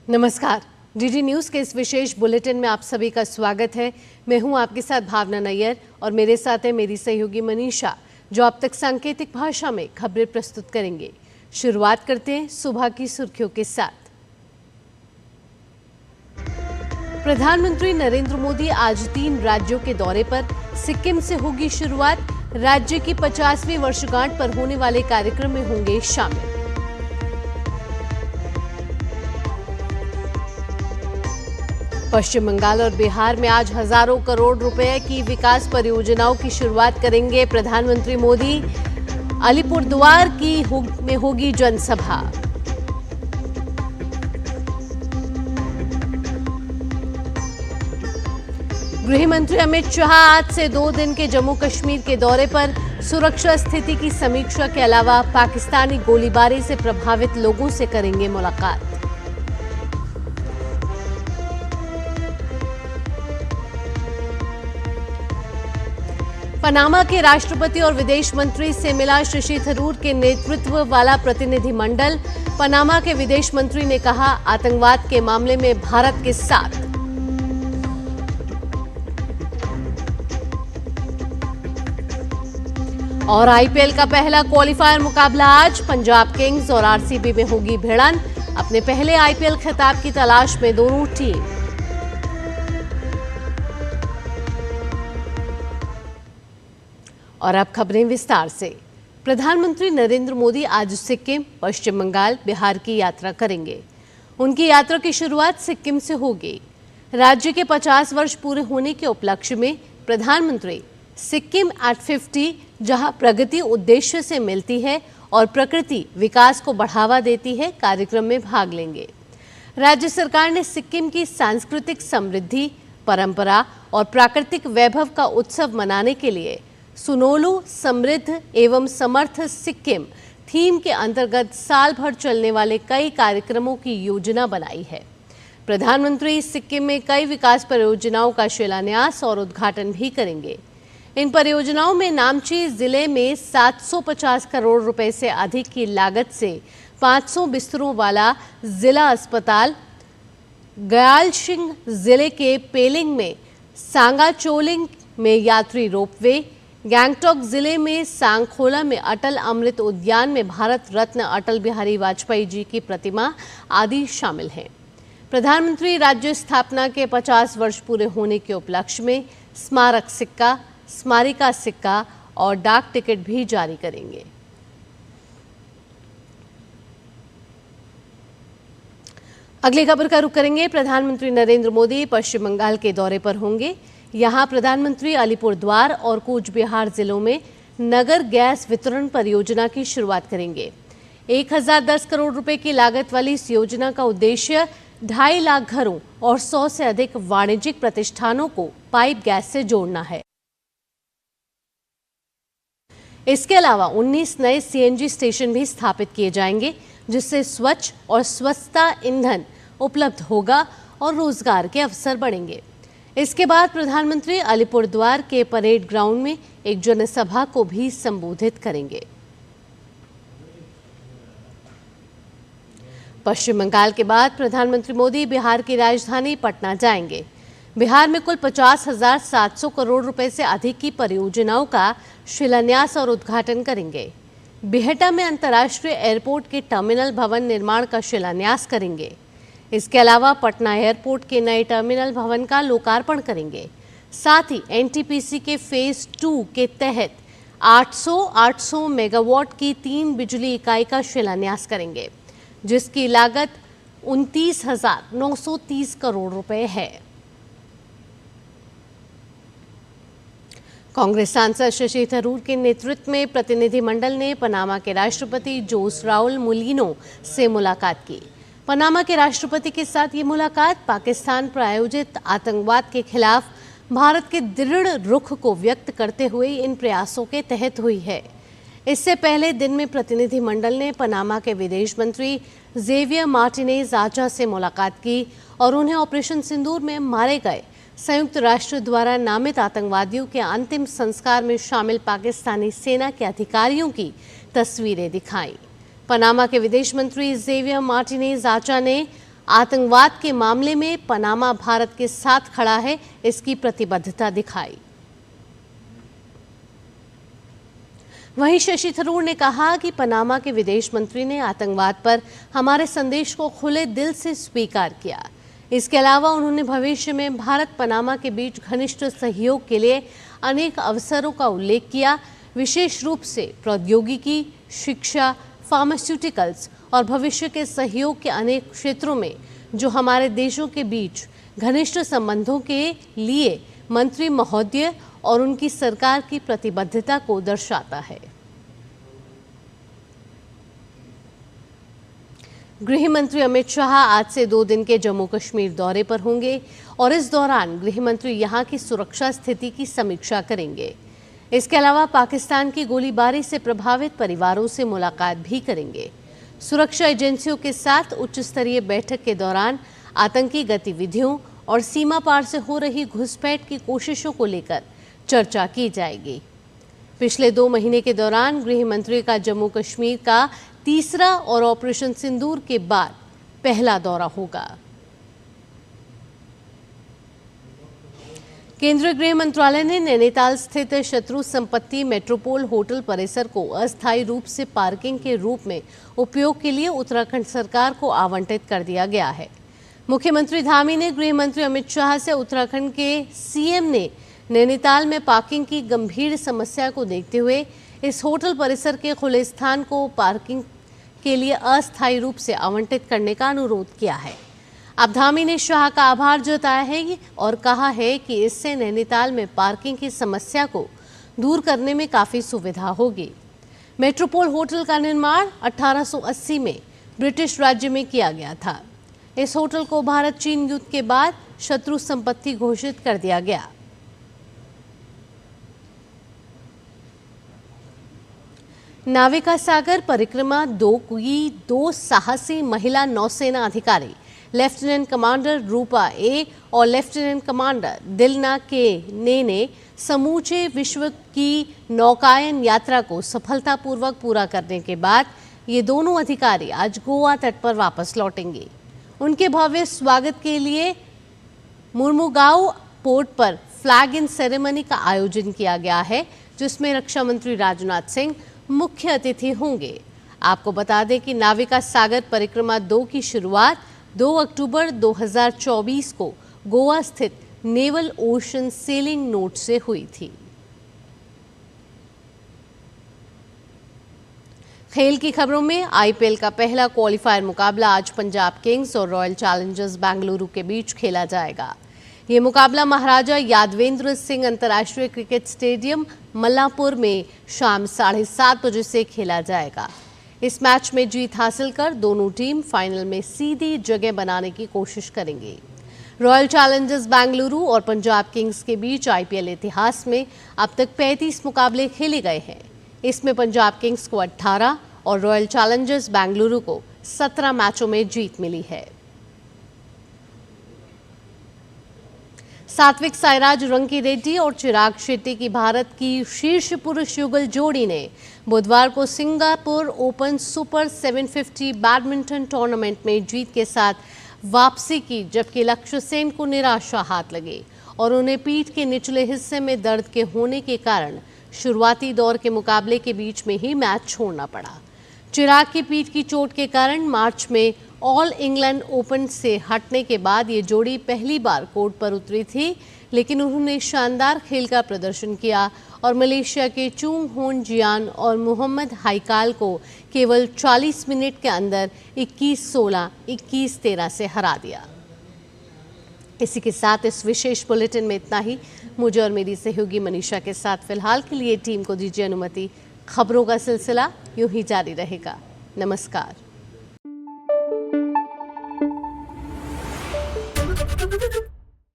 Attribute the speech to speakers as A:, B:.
A: नमस्कार। DD news के इस विशेष बुलेटिन में आप सभी का स्वागत है। मैं हूं आपके साथ भावना नैयर और मेरे साथ है मेरी सहयोगी मनीषा, जो अब तक सांकेतिक भाषा में खबरें प्रस्तुत करेंगे। शुरुआत करते हैं सुबह की सुर्खियों के साथ। प्रधानमंत्री नरेंद्र मोदी आज 3 राज्यों के दौरे पर। सिक्किम से होगी शुरुआत। राज्य की 50वीं वर्षगांठ पर होने वाले कार्यक्रम में होंगे शामिल। पश्चिम बंगाल और बिहार में आज हजारों करोड़ रुपए की विकास परियोजनाओं की शुरुआत करेंगे प्रधानमंत्री मोदी। अलीपुरद्वार में होगी जनसभा। गृह मंत्री अमित शाह आज से 2 दिन के जम्मू कश्मीर के दौरे पर। सुरक्षा स्थिति की समीक्षा के अलावा पाकिस्तानी गोलीबारी से प्रभावित लोगों से करेंगे मुलाकात। पनामा के राष्ट्रपति और विदेश मंत्री से मिला शशि थरूर के नेतृत्व वाला प्रतिनिधिमंडल। पनामा के विदेश मंत्री ने कहा, आतंकवाद के मामले में भारत के साथ। और आईपीएल का पहला क्वालिफायर मुकाबला आज। पंजाब किंग्स और आरसीबी में होगी भिड़ंत। अपने पहले आईपीएल खिताब की तलाश में दोनों टीम। और अब खबरें विस्तार से। प्रधानमंत्री नरेंद्र मोदी आज सिक्किम, पश्चिम बंगाल, बिहार की यात्रा करेंगे। उनकी यात्रा की शुरुआत सिक्किम से होगी। राज्य के 50 वर्ष पूरे होने के उपलक्ष्य में प्रधानमंत्री सिक्किम एट 50, जहां प्रगति उद्देश्य से मिलती है और प्रकृति विकास को बढ़ावा देती है, कार्यक्रम में भाग लेंगे। राज्य सरकार ने सिक्किम की सांस्कृतिक समृद्धि, परंपरा और प्राकृतिक वैभव का उत्सव मनाने के लिए सुनोलू समृद्ध एवं समर्थ सिक्किम थीम के अंतर्गत साल भर चलने वाले कई कार्यक्रमों की योजना बनाई है। प्रधानमंत्री सिक्किम में कई विकास परियोजनाओं का शिलान्यास और उद्घाटन भी करेंगे। इन परियोजनाओं में नामची जिले में 750 करोड़ रुपए से अधिक की लागत से 500 बिस्तरों वाला जिला अस्पताल, गयालशिंग जिले के पेलिंग में सांगाचोलिंग में यात्री रोपवे, गैंगटॉक जिले में सांगखोला में अटल अमृत उद्यान में भारत रत्न अटल बिहारी वाजपेयी जी की प्रतिमा आदि शामिल हैं। प्रधानमंत्री राज्य स्थापना के 50 वर्ष पूरे होने के उपलक्ष्य में स्मारक सिक्का, स्मारिका सिक्का और डाक टिकट भी जारी करेंगे। अगली खबर का रुख करेंगे। प्रधानमंत्री नरेंद्र मोदी पश्चिम बंगाल के दौरे पर होंगे। यहां प्रधानमंत्री अलीपुरद्वार और कूच बिहार जिलों में नगर गैस वितरण परियोजना की शुरुआत करेंगे। 1010 करोड़ रुपए की लागत वाली इस योजना का उद्देश्य 2.5 लाख घरों और 100 से अधिक वाणिज्यिक प्रतिष्ठानों को पाइप गैस से जोड़ना है। इसके अलावा 19 नए सीएनजी स्टेशन भी स्थापित किए जाएंगे, जिससे स्वच्छ और सस्ता ईंधन उपलब्ध होगा और रोजगार के अवसर बढ़ेंगे। इसके बाद प्रधानमंत्री अलीपुरद्वार के परेड ग्राउंड में एक जनसभा को भी संबोधित करेंगे। पश्चिम बंगाल के बाद प्रधानमंत्री मोदी बिहार की राजधानी पटना जाएंगे। बिहार में कुल 50,700 करोड़ रुपए से अधिक की परियोजनाओं का शिलान्यास और उद्घाटन करेंगे। बिहटा में अंतर्राष्ट्रीय एयरपोर्ट के टर्मिनल भवन निर्माण का शिलान्यास करेंगे। इसके अलावा पटना एयरपोर्ट के नए टर्मिनल भवन का लोकार्पण करेंगे। साथ ही एनटीपीसी के फेज 2 के तहत 800 मेगावाट की 3 बिजली इकाई का शिलान्यास करेंगे, जिसकी लागत 29,930 करोड़ रुपए है। कांग्रेस सांसद शशि थरूर के नेतृत्व में प्रतिनिधिमंडल ने पनामा के राष्ट्रपति जोस राउल मुलिनो से मुलाकात की। पनामा के राष्ट्रपति के साथ ये मुलाकात पाकिस्तान प्रायोजित आतंकवाद के खिलाफ भारत के दृढ़ रुख को व्यक्त करते हुए इन प्रयासों के तहत हुई है। इससे पहले दिन में प्रतिनिधिमंडल ने पनामा के विदेश मंत्री जेवियर मार्टिनेज आचा से मुलाकात की और उन्हें ऑपरेशन सिंदूर में मारे गए संयुक्त राष्ट्र द्वारा नामित आतंकवादियों के अंतिम संस्कार में शामिल पाकिस्तानी सेना के अधिकारियों की तस्वीरें दिखाईं। पनामा के विदेश मंत्री जेवियर मार्टिनेज आचा ने आतंकवाद के मामले में पनामा भारत के साथ खड़ा है, इसकी प्रतिबद्धता दिखाई। वहीं शशि थरूर ने कहा कि पनामा के विदेश मंत्री ने आतंकवाद पर हमारे संदेश को खुले दिल से स्वीकार किया। इसके अलावा उन्होंने भविष्य में भारत पनामा के बीच घनिष्ठ सहयोग के लिए अनेक अवसरों का उल्लेख किया, विशेष रूप से प्रौद्योगिकी, शिक्षा, फार्मास्यूटिकल्स और भविष्य के सहयोग के अनेक क्षेत्रों में जो हमारे देशों के बीच घनिष्ठ संबंधों के लिए मंत्री महोदय और उनकी सरकार की प्रतिबद्धता को दर्शाता है। गृह मंत्री अमित शाह आज से 2 दिन के जम्मू कश्मीर दौरे पर होंगे और इस दौरान गृह मंत्री यहां की सुरक्षा स्थिति की समीक्षा करेंगे। इसके अलावा पाकिस्तान की गोलीबारी से प्रभावित परिवारों से मुलाकात भी करेंगे। सुरक्षा एजेंसियों के साथ उच्च स्तरीय बैठक के दौरान आतंकी गतिविधियों और सीमा पार से हो रही घुसपैठ की कोशिशों को लेकर चर्चा की जाएगी। पिछले 2 महीने के दौरान गृह मंत्री का जम्मू कश्मीर का तीसरा और ऑपरेशन सिंदूर के बाद पहला दौरा होगा। केंद्रीय गृह मंत्रालय ने नैनीताल स्थित शत्रु संपत्ति मेट्रोपोल होटल परिसर को अस्थायी रूप से पार्किंग के रूप में उपयोग के लिए उत्तराखंड सरकार को आवंटित कर दिया गया है। मुख्यमंत्री धामी ने गृह मंत्री अमित शाह से उत्तराखंड के सीएम ने नैनीताल में पार्किंग की गंभीर समस्या को देखते हुए इस होटल परिसर के खुले स्थान को पार्किंग के लिए अस्थायी रूप से आवंटित करने का अनुरोध किया है। अब धामी ने शाह का आभार जताया है और कहा है कि इससे नैनीताल में पार्किंग की समस्या को दूर करने में काफी सुविधा होगी। मेट्रोपोल होटल का निर्माण 1880 में ब्रिटिश राज्य में किया गया था। इस होटल को भारत चीन युद्ध के बाद शत्रु संपत्ति घोषित कर दिया गया। नाविका सागर परिक्रमा 2 की 2 साहसी महिला नौसेना अधिकारी लेफ्टिनेंट कमांडर रूपा ए और लेफ्टिनेंट कमांडर दिलना के ने समूचे विश्व की नौकायन यात्रा को सफलतापूर्वक पूरा करने के बाद ये दोनों अधिकारी आज गोवा तट पर वापस लौटेंगे। उनके भव्य स्वागत के लिए मुर्मुगांव पोर्ट पर फ्लैग इन सेरेमनी का आयोजन किया गया है, जिसमें रक्षा मंत्री राजनाथ सिंह मुख्य अतिथि होंगे। आपको बता दें कि नाविका सागर परिक्रमा 2 की शुरुआत 2 अक्टूबर 2024 को गोवा स्थित नेवल ओशन सेलिंग नोट से हुई थी। खेल की खबरों में आईपीएल का पहला क्वालिफायर मुकाबला आज पंजाब किंग्स और रॉयल चैलेंजर्स बेंगलुरु के बीच खेला जाएगा। ये मुकाबला महाराजा यादवेंद्र सिंह अंतर्राष्ट्रीय क्रिकेट स्टेडियम मल्लापुर में शाम 7:30 बजे से खेला जाएगा। इस मैच में जीत हासिल कर दोनों टीम फाइनल में सीधी जगह बनाने की कोशिश करेंगी। रॉयल चैलेंजर्स बेंगलुरु और पंजाब किंग्स के बीच आईपीएल इतिहास में अब तक 35 मुकाबले खेले गए हैं। इसमें पंजाब किंग्स को 18 और रॉयल चैलेंजर्स बेंगलुरु को 17 मैचों में जीत मिली है। सात्विक साईराज रंकीरेड्डी और चिराग शेट्टी की भारत की शीर्ष पुरुष युगल जोड़ी ने बुधवार को Singapore open super 750 badminton tournament में जीत के साथ वापसी की, जबकि लक्ष्य सेन को निराशा हाथ लगी और उन्हें पीठ के निचले हिस्से में दर्द के होने के कारण शुरुआती दौर के मुकाबले के बीच में ही मैच छोड़ना पड़ा। चिराग की पीठ की चोट के कारण मार्च में ऑल इंग्लैंड ओपन से हटने के बाद ये जोड़ी पहली बार कोर्ट पर उतरी थी, लेकिन उन्होंने शानदार खेल का प्रदर्शन किया और मलेशिया के चूंग होन जियान और मोहम्मद हाइकाल को केवल 40 मिनट के अंदर 21-16, 21-13 से हरा दिया। इसी के साथ इस विशेष बुलेटिन में इतना ही। मुझे और मेरी सहयोगी मनीषा के साथ फिलहाल के लिए टीम को दीजिए अनुमति। खबरों का सिलसिला यूं ही जारी रहेगा। नमस्कार।